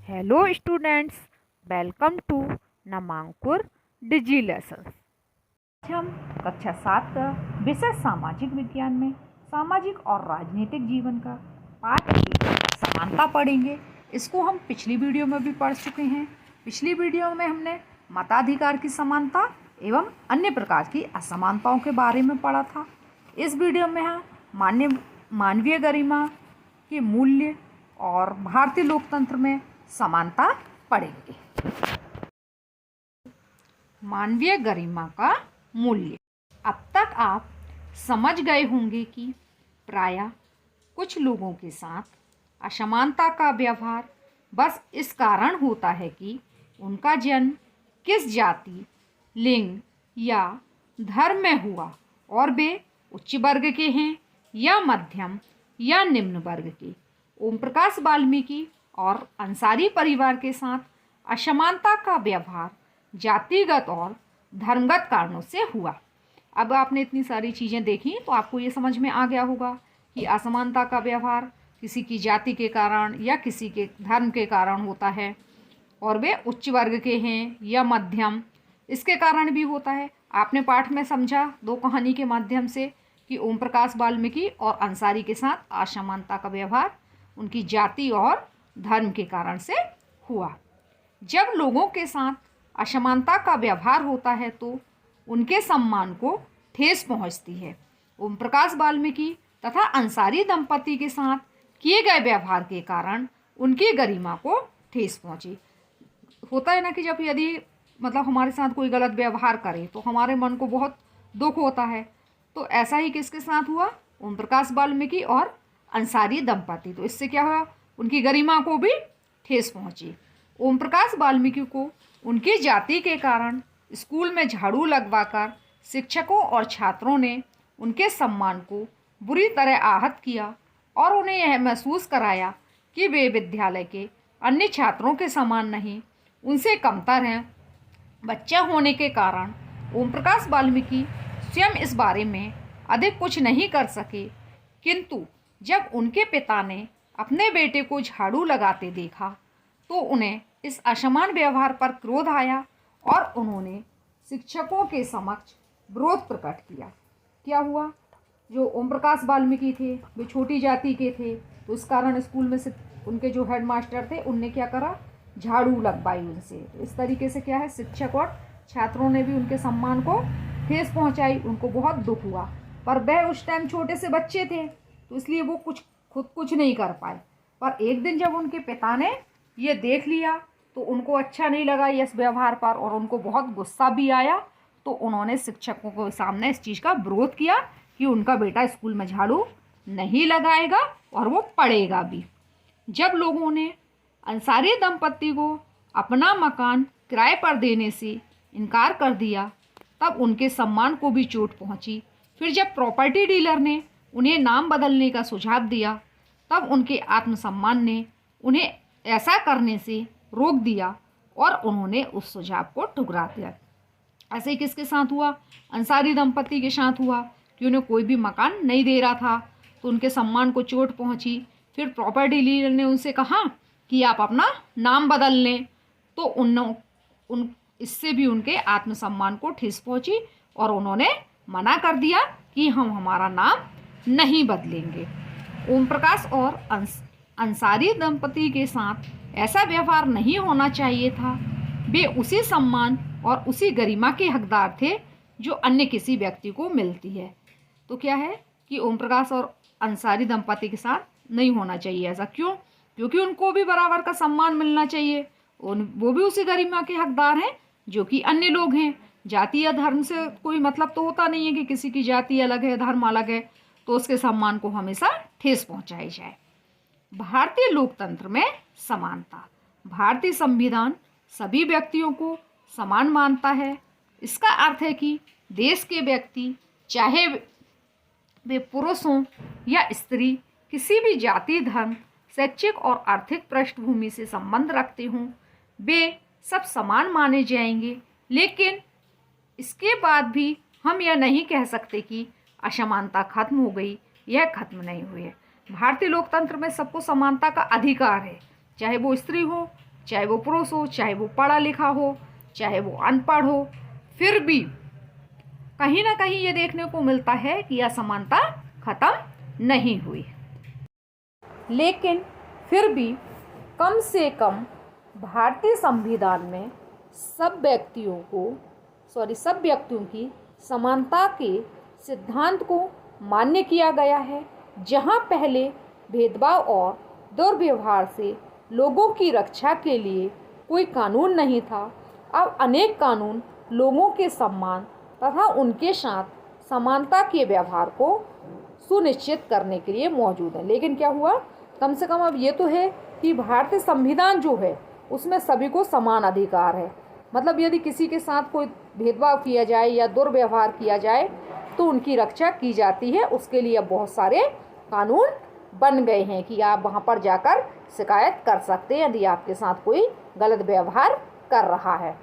Hello students, welcome to Namankur digi lesson. आज हम कक्षा 7 का विषय सामाजिक विज्ञान में सामाजिक और राजनीतिक जीवन का पाठ की समानता पढ़ेंगे। इसको हम पिछली वीडियो में भी पढ़ चुके हैं। पिछली वीडियो में हमने मताधिकार की समानता एवं अन्य प्रकार की असमानताओं के बारे में पढ़ा था। इस वीडियो में हम मानवीय गरिमा के मूल्य और भारतीय लोकतंत्र में समानता पढ़ेंगे। मानवीय गरिमा का मूल्य। अब तक आप समझ गए होंगे कि प्रायः कुछ लोगों के साथ असमानता का व्यवहार बस इस कारण होता है कि उनका जन्म किस जाति, लिंग या धर्म में हुआ और वे उच्च वर्ग के हैं या मध्यम या निम्न वर्ग के। ओम प्रकाश वाल्मीकि और अंसारी परिवार के साथ असमानता का व्यवहार जातिगत और धर्मगत कारणों से हुआ। अब आपने इतनी सारी चीज़ें देखी तो आपको ये समझ में आ गया होगा कि असमानता का व्यवहार किसी की जाति के कारण या किसी के धर्म के कारण होता है और वे उच्च वर्ग के हैं या मध्यम, इसके कारण भी होता है। आपने पाठ में समझा दो कहानी के माध्यम से कि ओम प्रकाश वाल्मीकि और अंसारी के साथ असमानता का व्यवहार उनकी जाति और धर्म के कारण से हुआ। जब लोगों के साथ असमानता का व्यवहार होता है तो उनके सम्मान को ठेस पहुंचती है। ओम प्रकाश वाल्मीकि तथा अंसारी दंपति के साथ किए गए व्यवहार के कारण उनकी गरिमा को ठेस पहुंची। होता है ना कि जब यदि हमारे साथ कोई गलत व्यवहार करे तो हमारे मन को बहुत दुख होता है। तो ऐसा ही किसके साथ हुआ? ओम प्रकाश वाल्मीकि और अंसारी दंपति। तो इससे क्या हुआ? उनकी गरिमा को भी ठेस पहुंची। ओम प्रकाश वाल्मीकि को उनकी जाति के कारण स्कूल में झाड़ू लगवाकर शिक्षकों और छात्रों ने उनके सम्मान को बुरी तरह आहत किया और उन्हें यह महसूस कराया कि वे विद्यालय के अन्य छात्रों के समान नहीं, उनसे कमतर हैं। बच्चा होने के कारण ओम प्रकाश वाल्मीकि स्वयं इस बारे में अधिक कुछ नहीं कर सके, किंतु जब उनके पिता ने अपने बेटे को झाड़ू लगाते देखा तो उन्हें इस असमान व्यवहार पर क्रोध आया और उन्होंने शिक्षकों के समक्ष विरोध प्रकट किया। क्या हुआ? जो ओम प्रकाश वाल्मीकि थे वे छोटी जाति के थे, तो इस कारण स्कूल में से उनके जो हेडमास्टर थे उनने क्या करा? झाड़ू लगवाई उनसे। तो इस तरीके से क्या है, शिक्षक और छात्रों ने भी उनके सम्मान को ठेस पहुंचाई। उनको बहुत दुख हुआ, पर वह उस टाइम छोटे से बच्चे थे तो इसलिए वो खुद कुछ नहीं कर पाए। पर एक दिन जब उनके पिता ने ये देख लिया तो उनको अच्छा नहीं लगा इस व्यवहार पर और उनको बहुत गुस्सा भी आया। तो उन्होंने शिक्षकों के सामने इस चीज़ का विरोध किया कि उनका बेटा स्कूल में झाड़ू नहीं लगाएगा और वो पढ़ेगा भी। जब लोगों ने अंसारी दंपति को अपना मकान किराए पर देने से इनकार कर दिया तब उनके सम्मान को भी चोट पहुंची। फिर जब प्रॉपर्टी डीलर ने उन्हें नाम बदलने का सुझाव दिया तब उनके आत्मसम्मान ने उन्हें ऐसा करने से रोक दिया और उन्होंने उस सुझाव को ठुकरा दिया। ऐसे ही किसके साथ हुआ? अंसारी दंपति के साथ हुआ कि उन्हें कोई भी मकान नहीं दे रहा था तो उनके सम्मान को चोट पहुंची। फिर प्रॉपर्टी डीलर ने उनसे कहा कि आप अपना नाम बदल लें, तो इससे भी उनके आत्मसम्मान को ठेस पहुंची और उन्होंने मना कर दिया कि हम हमारा नाम नहीं बदलेंगे। ओम प्रकाश और अंसारी दंपति के साथ ऐसा व्यवहार नहीं होना चाहिए था। वे उसी सम्मान और उसी गरिमा के हकदार थे जो अन्य किसी व्यक्ति को मिलती है। तो क्या है कि ओम प्रकाश और अंसारी दंपति के साथ नहीं होना चाहिए ऐसा। क्यों? क्योंकि उनको भी बराबर का सम्मान मिलना चाहिए। वो भी उसी गरिमा के हकदार हैं जो कि अन्य लोग हैं। जाति या धर्म से कोई मतलब तो होता नहीं है कि किसी की जाति अलग है, धर्म अलग है तो उसके सम्मान को हमेशा ठेस पहुंचाई जाए। भारतीय लोकतंत्र में समानता। भारतीय संविधान सभी व्यक्तियों को समान मानता है। इसका अर्थ है कि देश के व्यक्ति, चाहे वे पुरुष हों या स्त्री, किसी भी जाति, धर्म, शैक्षिक और आर्थिक पृष्ठभूमि से संबंध रखते हों, वे सब समान माने जाएंगे। लेकिन इसके बाद भी हम यह नहीं कह सकते कि असमानता खत्म हो गई। यह खत्म नहीं हुई है। भारतीय लोकतंत्र में सबको समानता का अधिकार है, चाहे वो स्त्री हो, चाहे वो पुरुष हो, चाहे वो पढ़ा लिखा हो, चाहे वो अनपढ़ हो, फिर भी कहीं ना कहीं ये देखने को मिलता है कि असमानता खत्म नहीं हुई। लेकिन फिर भी कम से कम भारतीय संविधान में सब व्यक्तियों की समानता के सिद्धांत को मान्य किया गया है। जहां पहले भेदभाव और दुर्व्यवहार से लोगों की रक्षा के लिए कोई कानून नहीं था, अब अनेक कानून लोगों के सम्मान तथा उनके साथ समानता के व्यवहार को सुनिश्चित करने के लिए मौजूद है। लेकिन क्या हुआ, कम से कम अब ये तो है कि भारतीय संविधान जो है उसमें सभी को समान अधिकार है। मतलब यदि किसी के साथ कोई भेदभाव किया जाए या दुर्व्यवहार किया जाए तो उनकी रक्षा की जाती है। उसके लिए अब बहुत सारे कानून बन गए हैं कि आप वहाँ पर जाकर शिकायत कर सकते हैं यदि आपके साथ कोई गलत व्यवहार कर रहा है।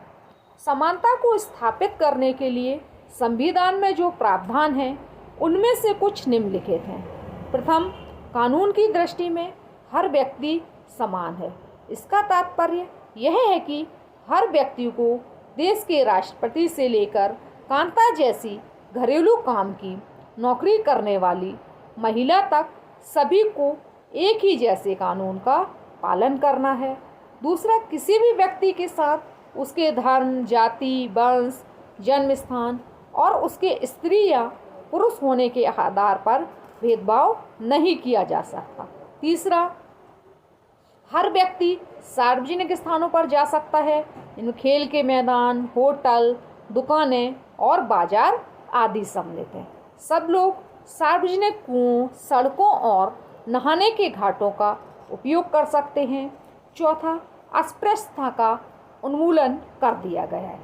समानता को स्थापित करने के लिए संविधान में जो प्रावधान हैं उनमें से कुछ निम्नलिखित हैं। प्रथम, कानून की दृष्टि में हर व्यक्ति समान है। इसका तात्पर्य यह है कि हर व्यक्ति को देश के राष्ट्रपति से लेकर कांता जैसी घरेलू काम की नौकरी करने वाली महिला तक सभी को एक ही जैसे कानून का पालन करना है। दूसरा, किसी भी व्यक्ति के साथ उसके धर्म, जाति, वंश, जन्म स्थान और उसके स्त्री या पुरुष होने के आधार पर भेदभाव नहीं किया जा सकता। तीसरा, हर व्यक्ति सार्वजनिक स्थानों पर जा सकता है। इनमें खेल के मैदान, होटल, दुकानें और बाजार आदि सम्मिलित हैं। सब लोग सार्वजनिक कुओं, सड़कों और नहाने के घाटों का उपयोग कर सकते हैं। चौथा, अस्पृश्यता का उन्मूलन कर दिया गया है।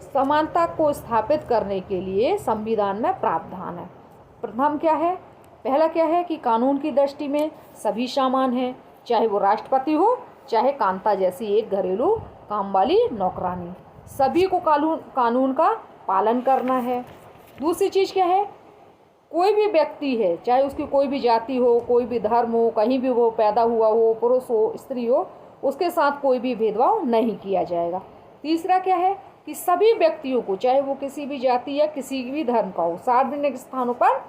समानता को स्थापित करने के लिए संविधान में प्रावधान है। प्रथम क्या है, पहला क्या है कि कानून की दृष्टि में सभी समान हैं, चाहे वो राष्ट्रपति हो, चाहे कांता जैसी एक घरेलू काम वाली नौकरानी, सभी को कानून का पालन करना है। दूसरी चीज़ क्या है, कोई भी व्यक्ति है, चाहे उसकी कोई भी जाति हो, कोई भी धर्म हो, कहीं भी वो पैदा हुआ हो, पुरुष हो, स्त्री हो, उसके साथ कोई भी भेदभाव नहीं किया जाएगा। तीसरा क्या है कि सभी व्यक्तियों को, चाहे वो किसी भी जाति या किसी भी धर्म का हो, सार्वजनिक स्थानों पर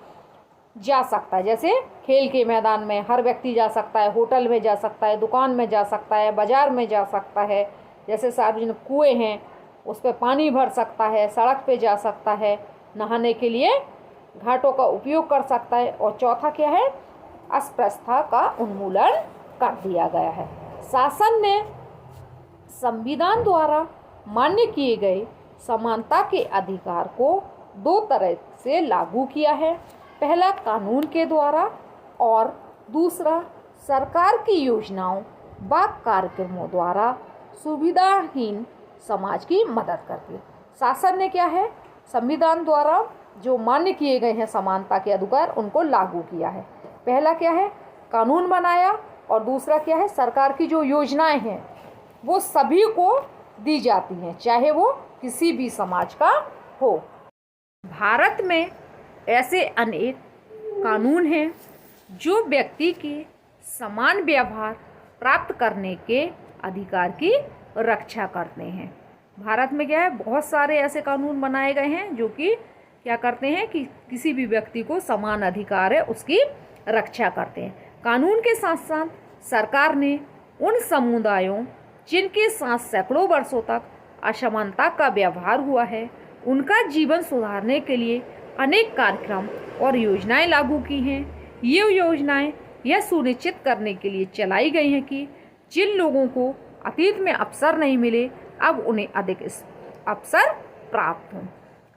जा सकता है। जैसे खेल के मैदान में हर व्यक्ति जा सकता है, होटल में जा सकता है, दुकान में जा सकता है, बाजार में जा सकता है। जैसे सार्वजनिक कुएँ हैं उस पर पानी भर सकता है, सड़क पे जा सकता है, नहाने के लिए घाटों का उपयोग कर सकता है। और चौथा क्या है, अस्पृश्यता का उन्मूलन कर दिया गया है। शासन ने संविधान द्वारा मान्य किए गए समानता के अधिकार को दो तरह से लागू किया है। पहला कानून के द्वारा और दूसरा सरकार की योजनाओं व कार्यक्रमों द्वारा सुविधाहीन समाज की मदद करके। शासन ने क्या है, संविधान द्वारा जो मान्य किए गए हैं समानता के अधिकार उनको लागू किया है। पहला क्या है, कानून बनाया, और दूसरा क्या है, सरकार की जो योजनाएं हैं वो सभी को दी जाती हैं, चाहे वो किसी भी समाज का हो। भारत में ऐसे अनेक कानून हैं जो व्यक्ति के समान व्यवहार प्राप्त करने के अधिकार की रक्षा करते हैं। भारत में क्या है, बहुत सारे ऐसे कानून बनाए गए हैं जो कि क्या करते हैं कि किसी भी व्यक्ति को समान अधिकार है उसकी रक्षा करते हैं। कानून के साथ साथ सरकार ने उन समुदायों जिनके साथ सैकड़ों वर्षों तक असमानता का व्यवहार हुआ है उनका जीवन सुधारने के लिए अनेक कार्यक्रम और योजनाएं लागू की हैं। ये योजनाएं यह सुनिश्चित करने के लिए चलाई गई हैं कि जिन लोगों को अतीत में अवसर नहीं मिले अब उन्हें अधिक अवसर प्राप्त हों।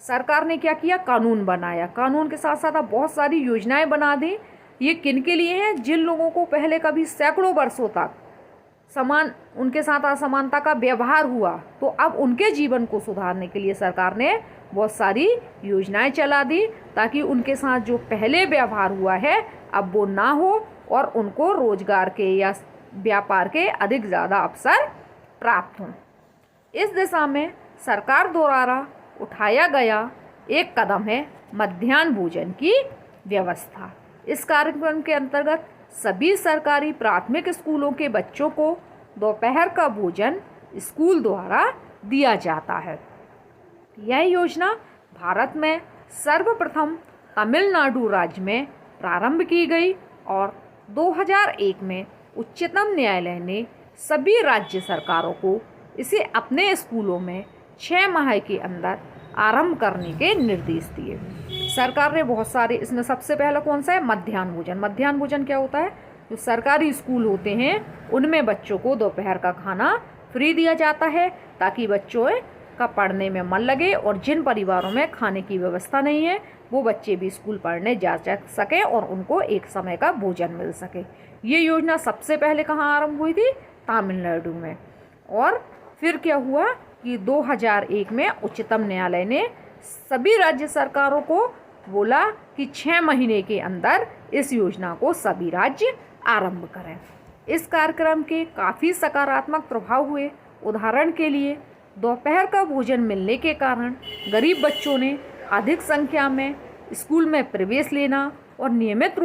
सरकार ने क्या किया, कानून बनाया। कानून के साथ साथ अब बहुत सारी योजनाएं बना दी। ये किन के लिए हैं, जिन लोगों को पहले कभी सैकड़ों वर्षों तक उनके साथ असमानता का व्यवहार हुआ, तो अब उनके जीवन को सुधारने के लिए सरकार ने बहुत सारी योजनाएं चला दी ताकि उनके साथ जो पहले व्यवहार हुआ है अब वो ना हो और उनको रोजगार के या व्यापार के अधिक ज़्यादा अवसर प्राप्त हों। इस दिशा में सरकार द्वारा उठाया गया एक कदम है मध्याह्न भोजन की व्यवस्था। इस कार्यक्रम के अंतर्गत सभी सरकारी प्राथमिक स्कूलों के बच्चों को दोपहर का भोजन स्कूल द्वारा दिया जाता है। यह योजना भारत में सर्वप्रथम तमिलनाडु राज्य में प्रारंभ की गई और 2001 में उच्चतम न्यायालय ने सभी राज्य सरकारों को इसे अपने स्कूलों में 6 माह के अंदर आरंभ करने के निर्देश दिए। सरकार ने बहुत सारे, इसमें सबसे पहला कौन सा है? मध्याह्न भोजन। मध्याह्न भोजन क्या होता है? जो सरकारी स्कूल होते हैं उनमें बच्चों को दोपहर का खाना फ्री दिया जाता है ताकि बच्चों का पढ़ने में मन लगे, और जिन परिवारों में खाने की व्यवस्था नहीं है वो बच्चे भी स्कूल पढ़ने जा सकें और उनको एक समय का भोजन मिल सके। ये योजना सबसे पहले कहाँ आरंभ हुई थी? तमिलनाडु में। और फिर क्या हुआ कि 2001 में उच्चतम न्यायालय ने सभी राज्य सरकारों को बोला कि 6 महीने के अंदर इस योजना को सभी राज्य आरंभ करें। इस कार्यक्रम के काफ़ी सकारात्मक प्रभाव हुए। उदाहरण के लिए दोपहर का भोजन मिलने के कारण गरीब बच्चों ने अधिक संख्या में स्कूल में प्रवेश लेना और नियमित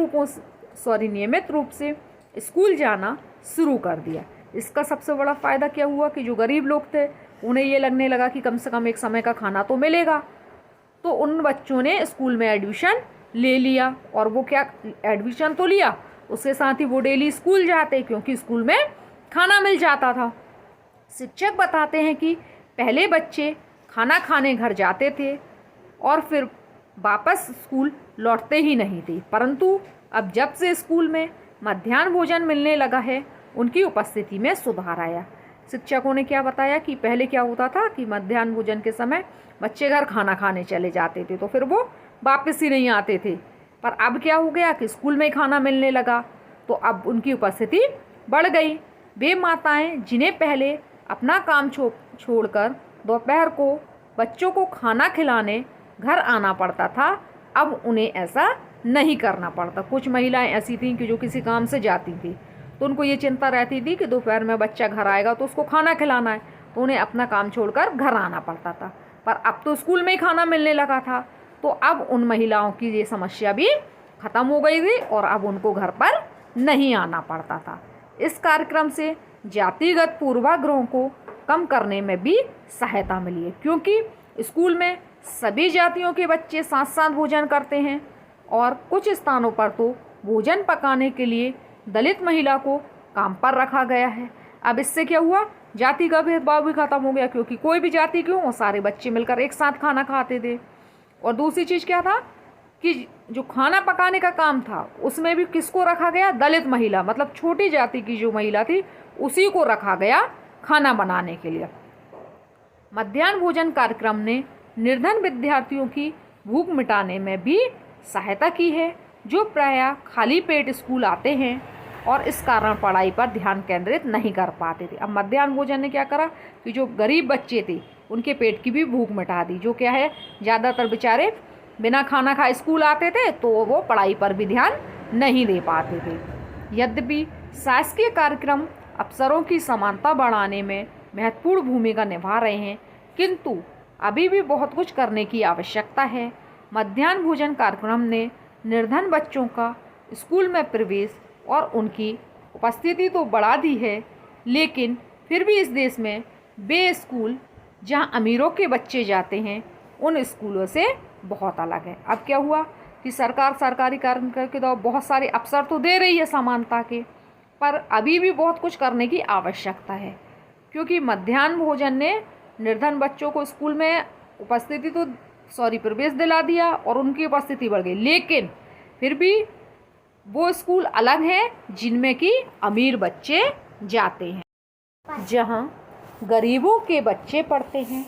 रूप से स्कूल जाना शुरू कर दिया। इसका सबसे बड़ा फ़ायदा क्या हुआ कि जो गरीब लोग थे उन्हें ये लगने लगा कि कम से कम एक समय का खाना तो मिलेगा, तो उन बच्चों ने स्कूल में एडमिशन ले लिया। और वो क्या, एडमिशन तो लिया, उसके साथ ही वो डेली स्कूल जाते क्योंकि स्कूल में खाना मिल जाता था। शिक्षक बताते हैं कि पहले बच्चे खाना खाने घर जाते थे और फिर वापस स्कूल लौटते ही नहीं थे, परंतु अब जब से स्कूल में मध्याह्न भोजन मिलने लगा है उनकी उपस्थिति में सुधार आया। शिक्षकों ने क्या बताया कि पहले क्या होता था कि मध्याह्न भोजन के समय बच्चे घर खाना खाने चले जाते थे तो फिर वो वापस ही नहीं आते थे, पर अब क्या हो गया कि स्कूल में खाना मिलने लगा तो अब उनकी उपस्थिति बढ़ गई। वे माताएं जिन्हें पहले अपना काम छोड़कर दोपहर को बच्चों को खाना खिलाने घर आना पड़ता था, अब उन्हें ऐसा नहीं करना पड़ता। कुछ महिलाएं ऐसी थीं कि जो किसी काम से जाती थी तो उनको ये चिंता रहती थी कि दोपहर में बच्चा घर आएगा तो उसको खाना खिलाना है, तो उन्हें अपना काम छोड़कर घर आना पड़ता था। पर अब तो स्कूल में ही खाना मिलने लगा था, तो अब उन महिलाओं की ये समस्या भी ख़त्म हो गई थी और अब उनको घर पर नहीं आना पड़ता था। इस कार्यक्रम से जातिगत पूर्वाग्रहों को कम करने में भी सहायता मिली है, क्योंकि स्कूल में सभी जातियों के बच्चे साथ साथ भोजन करते हैं और कुछ स्थानों पर तो भोजन पकाने के लिए दलित महिला को काम पर रखा गया है। अब इससे क्या हुआ, जाति का भेदभाव भी खत्म हो गया, क्योंकि कोई भी जाति क्यों, वो सारे बच्चे मिलकर एक साथ खाना खाते थे। और दूसरी चीज़ क्या था कि जो खाना पकाने का काम था उसमें भी किसको रखा गया? दलित महिला, मतलब छोटी जाति की जो महिला थी उसी को रखा गया खाना बनाने के लिए। मध्याह्न भोजन कार्यक्रम ने निर्धन विद्यार्थियों की भूख मिटाने में भी सहायता की है, जो प्रायः खाली पेट स्कूल आते हैं और इस कारण पढ़ाई पर ध्यान केंद्रित नहीं कर पाते थे। अब मध्याह्न भोजन ने क्या करा कि जो गरीब बच्चे थे उनके पेट की भी भूख मिटा दी। जो क्या है, ज़्यादातर बेचारे बिना खाना खाए स्कूल आते थे तो वो पढ़ाई पर भी ध्यान नहीं दे पाते थे। यद्यपि शासकीय कार्यक्रम अवसरों की समानता बढ़ाने में महत्वपूर्ण भूमिका निभा रहे हैं, किंतु अभी भी बहुत कुछ करने की आवश्यकता है। मध्याह्न भोजन कार्यक्रम ने निर्धन बच्चों का स्कूल में प्रवेश और उनकी उपस्थिति तो बढ़ा दी है, लेकिन फिर भी इस देश में वे स्कूल जहां अमीरों के बच्चे जाते हैं उन स्कूलों से बहुत अलग है। अब क्या हुआ कि सरकार सरकारी कार्यक्रम के दौरान बहुत सारे अवसर तो दे रही है समानता के, पर अभी भी बहुत कुछ करने की आवश्यकता है, क्योंकि मध्याह्न भोजन ने निर्धन बच्चों को स्कूल में प्रवेश दिला दिया और उनकी उपस्थिति बढ़ गई, लेकिन फिर भी वो स्कूल अलग हैं जिनमें कि अमीर बच्चे जाते हैं, जहां गरीबों के बच्चे पढ़ते हैं।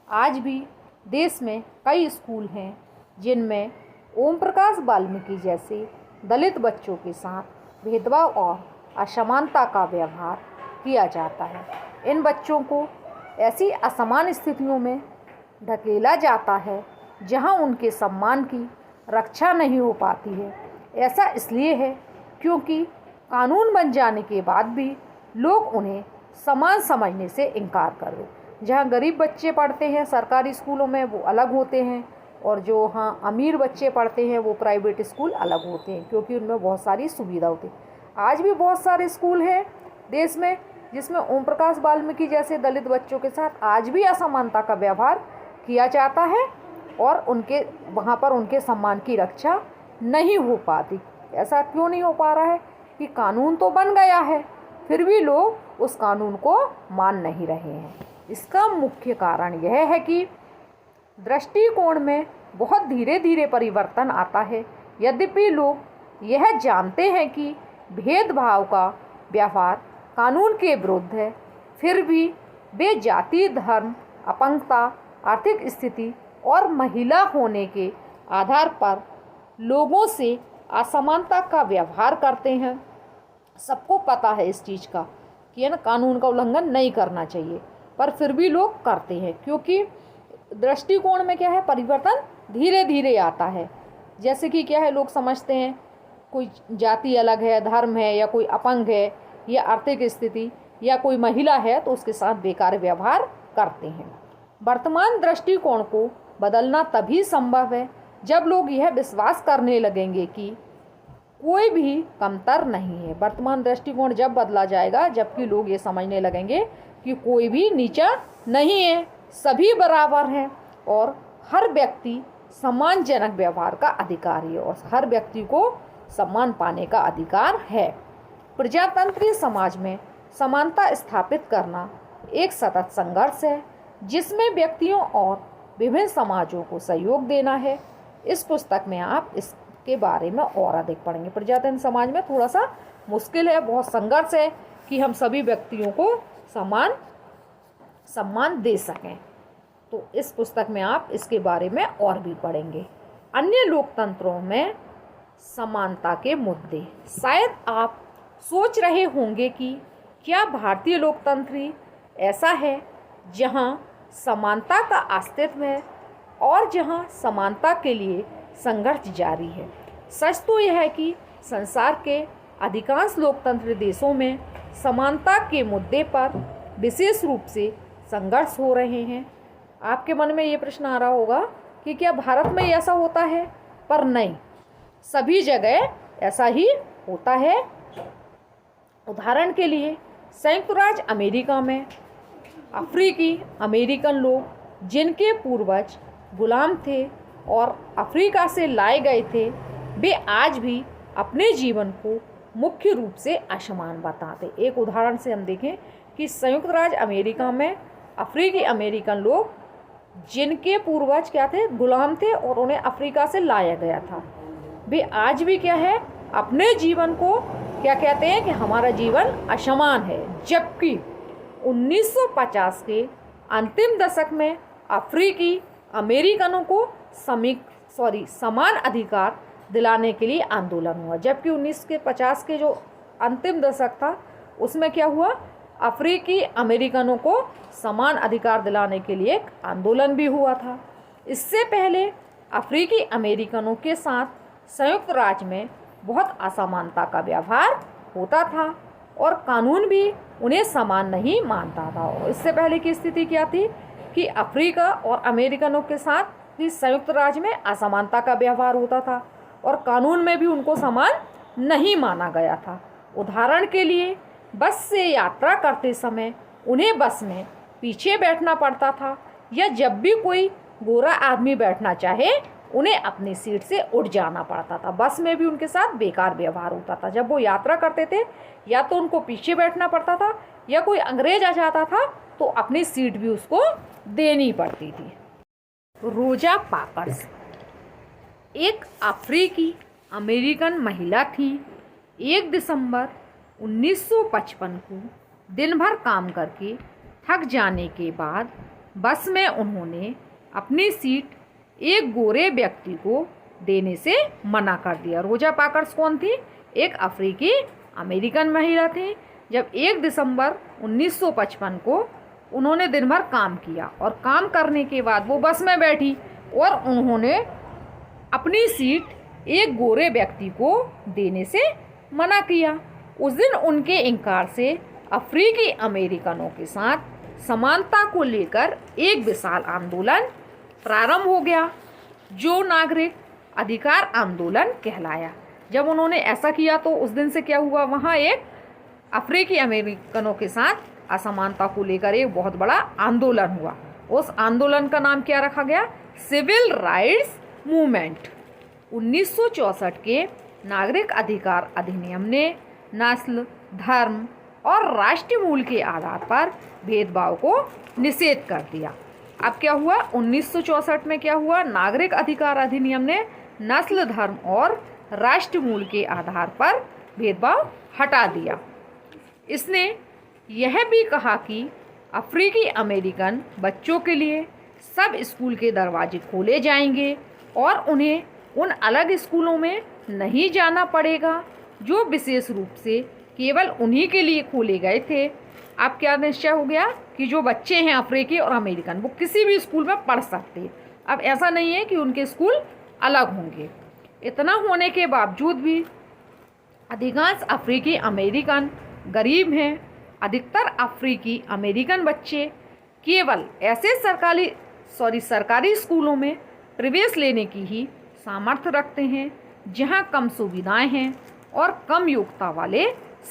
आज भी देश में कई स्कूल हैं जिनमें ओम प्रकाश वाल्मीकि जैसे दलित बच्चों के साथ भेदभाव और असमानता का व्यवहार किया जाता है। इन बच्चों को ऐसी असमान स्थितियों में ढकेला जाता है जहां उनके सम्मान की रक्षा नहीं हो पाती है। ऐसा इसलिए है क्योंकि कानून बन जाने के बाद भी लोग उन्हें समान समझने से इनकार कर रहे। जहां गरीब बच्चे पढ़ते हैं सरकारी स्कूलों में वो अलग होते हैं, और जो अमीर बच्चे पढ़ते हैं वो प्राइवेट स्कूल अलग होते हैं, क्योंकि उनमें बहुत सारी सुविधा होती है। आज भी बहुत सारे स्कूल हैं देश में जिसमें ओम प्रकाश वाल्मीकि जैसे दलित बच्चों के साथ आज भी असमानता का व्यवहार किया जाता है और उनके वहाँ पर उनके सम्मान की रक्षा नहीं हो पाती। ऐसा क्यों नहीं हो पा रहा है कि कानून तो बन गया है, फिर भी लोग उस कानून को मान नहीं रहे हैं। इसका मुख्य कारण यह है कि दृष्टिकोण में बहुत धीरे धीरे परिवर्तन आता है। यद्यपि लोग यह जानते हैं कि भेदभाव का व्यवहार कानून के विरुद्ध है, फिर भी वे जाति, धर्म, अपंगता, आर्थिक स्थिति और महिला होने के आधार पर लोगों से असमानता का व्यवहार करते हैं। सबको पता है इस चीज़ का कि है ना, कानून का उल्लंघन नहीं करना चाहिए, पर फिर भी लोग करते हैं क्योंकि दृष्टिकोण में क्या है, परिवर्तन धीरे धीरे आता है। जैसे कि क्या है, लोग समझते हैं कोई जाति अलग है, धर्म है, या कोई अपंग है, या आर्थिक स्थिति, या कोई महिला है तो उसके साथ बेकार व्यवहार करते हैं। वर्तमान दृष्टिकोण को बदलना तभी संभव है जब लोग यह विश्वास करने लगेंगे कि कोई भी कमतर नहीं है। वर्तमान दृष्टिकोण जब बदला जाएगा जबकि लोग ये समझने लगेंगे कि कोई भी नीचा नहीं है, सभी बराबर हैं और हर व्यक्ति सम्मानजनक व्यवहार का अधिकारी है और हर व्यक्ति को सम्मान पाने का अधिकार है। प्रजातंत्रीय समाज में समानता स्थापित करना एक सतत संघर्ष है जिसमें व्यक्तियों और विभिन्न समाजों को सहयोग देना है। इस पुस्तक में आप इसके बारे में और अधिक पढ़ेंगे। प्रजातंत्र समाज में थोड़ा सा मुश्किल है, बहुत संघर्ष है कि हम सभी व्यक्तियों को सम्मान दे सकें। तो इस पुस्तक में आप इसके बारे में और भी पढ़ेंगे। अन्य लोकतंत्रों में समानता के मुद्दे। शायद आप सोच रहे होंगे कि क्या भारतीय लोकतंत्र ऐसा है जहां समानता का अस्तित्व है और जहां समानता के लिए संघर्ष जारी है। सच तो यह है कि संसार के अधिकांश लोकतंत्र देशों में समानता के मुद्दे पर विशेष रूप से संघर्ष हो रहे हैं। आपके मन में ये प्रश्न आ रहा होगा कि क्या भारत में ऐसा होता है, पर नहीं, सभी जगह ऐसा ही होता है। उदाहरण के लिए संयुक्त राज्य अमेरिका में अफ्रीकी अमेरिकन लोग जिनके पूर्वज गुलाम थे और अफ्रीका से लाए गए थे, वे आज भी अपने जीवन को मुख्य रूप से असमान बताते। एक उदाहरण से हम देखें कि संयुक्त राज्य अमेरिका में अफ्रीकी अमेरिकन लोग जिनके पूर्वज क्या थे, गुलाम थे और उन्हें अफ्रीका से लाया गया था, वे आज भी क्या है, अपने जीवन को क्या कहते हैं कि हमारा जीवन असमान है। जबकि 1950 के अंतिम दशक में अफ्रीकी अमेरिकनों को समान अधिकार दिलाने के लिए आंदोलन हुआ। जबकि 1950 के जो अंतिम दशक था उसमें क्या हुआ, अफ्रीकी अमेरिकनों को समान अधिकार दिलाने के लिए एक आंदोलन भी हुआ था। इससे पहले अफ्रीकी अमेरिकनों के साथ संयुक्त राज्य में बहुत असमानता का व्यवहार होता था और कानून भी उन्हें समान नहीं मानता था। और इससे पहले की स्थिति क्या थी कि अफ्रीका और अमेरिकनों के साथ भी संयुक्त राज्य में असमानता का व्यवहार होता था और कानून में भी उनको समान नहीं माना गया था। उदाहरण के लिए बस से यात्रा करते समय उन्हें बस में पीछे बैठना पड़ता था, या जब भी कोई गोरा आदमी बैठना चाहे उन्हें अपनी सीट से उठ जाना पड़ता था। बस में भी उनके साथ बेकार व्यवहार होता था। जब वो यात्रा करते थे या तो उनको पीछे बैठना पड़ता था, या कोई अंग्रेज आ जाता था तो अपनी सीट भी उसको देनी पड़ती थी। रोजा पार्क्स एक अफ्रीकी अमेरिकन महिला थी। 1 दिसंबर 1955 को दिन भर काम करके थक जाने के बाद बस में उन्होंने अपनी सीट एक गोरे व्यक्ति को देने से मना कर दिया। रोजा पार्क्स कौन थी? एक अफ्रीकी अमेरिकन महिला थी। जब 1 दिसंबर 1955 को उन्होंने दिन भर काम किया और काम करने के बाद वो बस में बैठी और उन्होंने अपनी सीट एक गोरे व्यक्ति को देने से मना किया। उस दिन उनके इनकार से अफ्रीकी अमेरिकनों के साथ समानता को लेकर एक विशाल आंदोलन प्रारंभ हो गया, जो नागरिक अधिकार आंदोलन कहलाया। जब उन्होंने ऐसा किया तो उस दिन से क्या हुआ, वहाँ एक अफ्रीकी अमेरिकनों के साथ असमानता को लेकर एक बहुत बड़ा आंदोलन हुआ। उस आंदोलन का नाम क्या रखा गया? Civil rights movement. 1964 के नागरिक अधिकार अधिनियम ने नस्ल, धर्म और राष्ट्रीय मूल के आधार पर भेदभाव को निषेध कर दिया। अब क्या हुआ? 1964 में क्या हुआ? नागरिक अधिकार अधिनियम ने नस्ल, धर्म और राष्ट्रीय मूल के आधार पर भेदभाव हटा दिया। इसने यह भी कहा कि अफ्रीकी अमेरिकन बच्चों के लिए सब स्कूल के दरवाजे खोले जाएंगे और उन्हें उन अलग स्कूलों में नहीं जाना पड़ेगा जो विशेष रूप से केवल उन्हीं के लिए खोले गए थे। अब क्या निश्चय हो गया कि जो बच्चे हैं अफ्रीकी और अमेरिकन वो किसी भी स्कूल में पढ़ सकते हैं। अब ऐसा नहीं है कि उनके स्कूल अलग होंगे। इतना होने के बावजूद भी अधिकांश अफ्रीकी अमेरिकन गरीब हैं। अधिकतर अफ्रीकी अमेरिकन बच्चे केवल ऐसे सरकारी स्कूलों में प्रवेश लेने की ही सामर्थ्य रखते हैं जहां कम सुविधाएं हैं और कम योग्यता वाले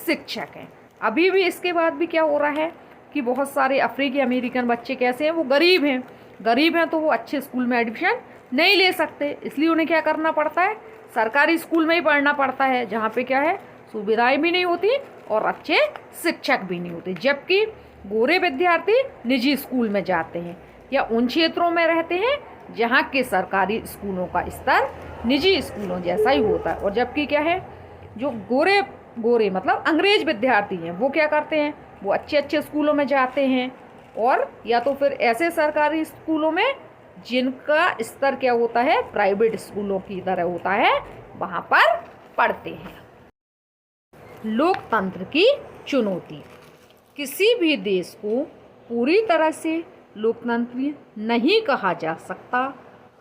शिक्षक हैं। अभी भी इसके बाद भी क्या हो रहा है कि बहुत सारे अफ्रीकी अमेरिकन बच्चे कैसे हैं? वो गरीब हैं। गरीब हैं तो वो अच्छे स्कूल में एडमिशन नहीं ले सकते, इसलिए उन्हें क्या करना पड़ता है? सरकारी स्कूल में ही पढ़ना पड़ता है, जहाँ पे क्या है, सुविधाएं भी नहीं होती और अच्छे शिक्षक भी नहीं होते। जबकि गोरे विद्यार्थी निजी स्कूल में जाते हैं या उन क्षेत्रों में रहते हैं जहाँ के सरकारी स्कूलों का स्तर निजी स्कूलों जैसा ही होता है। और जबकि क्या है, जो गोरे मतलब अंग्रेज विद्यार्थी हैं वो क्या करते हैं? वो अच्छे अच्छे स्कूलों में जाते हैं और या तो फिर ऐसे सरकारी स्कूलों में जिनका स्तर क्या होता है, प्राइवेट स्कूलों की तरह होता है, वहाँ पर पढ़ते हैं। लोकतंत्र की चुनौती। किसी भी देश को पूरी तरह से लोकतंत्री नहीं कहा जा सकता।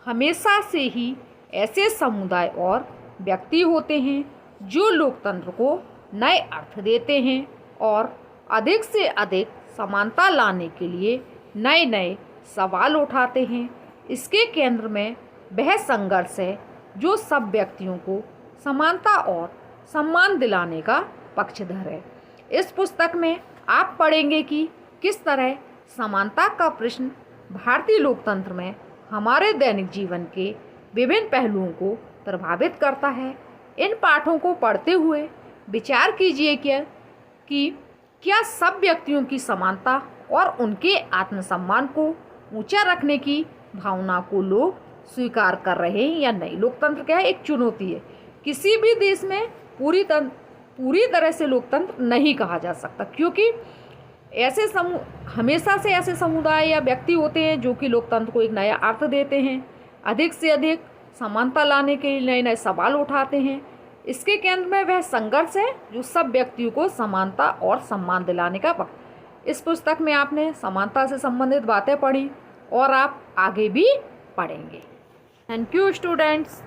हमेशा से ही ऐसे समुदाय और व्यक्ति होते हैं जो लोकतंत्र को नए अर्थ देते हैं और अधिक से अधिक समानता लाने के लिए नए नए सवाल उठाते हैं। इसके केंद्र में वह संघर्ष है जो सब व्यक्तियों को समानता और सम्मान दिलाने का पक्षधर है। इस पुस्तक में आप पढ़ेंगे कि किस तरह समानता का प्रश्न भारतीय लोकतंत्र में हमारे दैनिक जीवन के विभिन्न पहलुओं को प्रभावित करता है। इन पाठों को पढ़ते हुए विचार कीजिए कि क्या सब व्यक्तियों की समानता और उनके आत्मसम्मान को ऊंचा रखने की भावना को लोग स्वीकार कर रहे हैं या नहीं। लोकतंत्र क्या है? एक चुनौती है। किसी भी देश में पूरी तरह से लोकतंत्र नहीं कहा जा सकता, क्योंकि हमेशा से ऐसे समुदाय या व्यक्ति होते हैं जो कि लोकतंत्र को एक नया अर्थ देते हैं, अधिक से अधिक समानता लाने के लिए नए नए सवाल उठाते हैं। इसके केंद्र में वह संघर्ष है जो सब व्यक्तियों को समानता और सम्मान दिलाने का वक्त। इस पुस्तक में आपने समानता से संबंधित बातें पढ़ी और आप आगे भी पढ़ेंगे। Thank you students.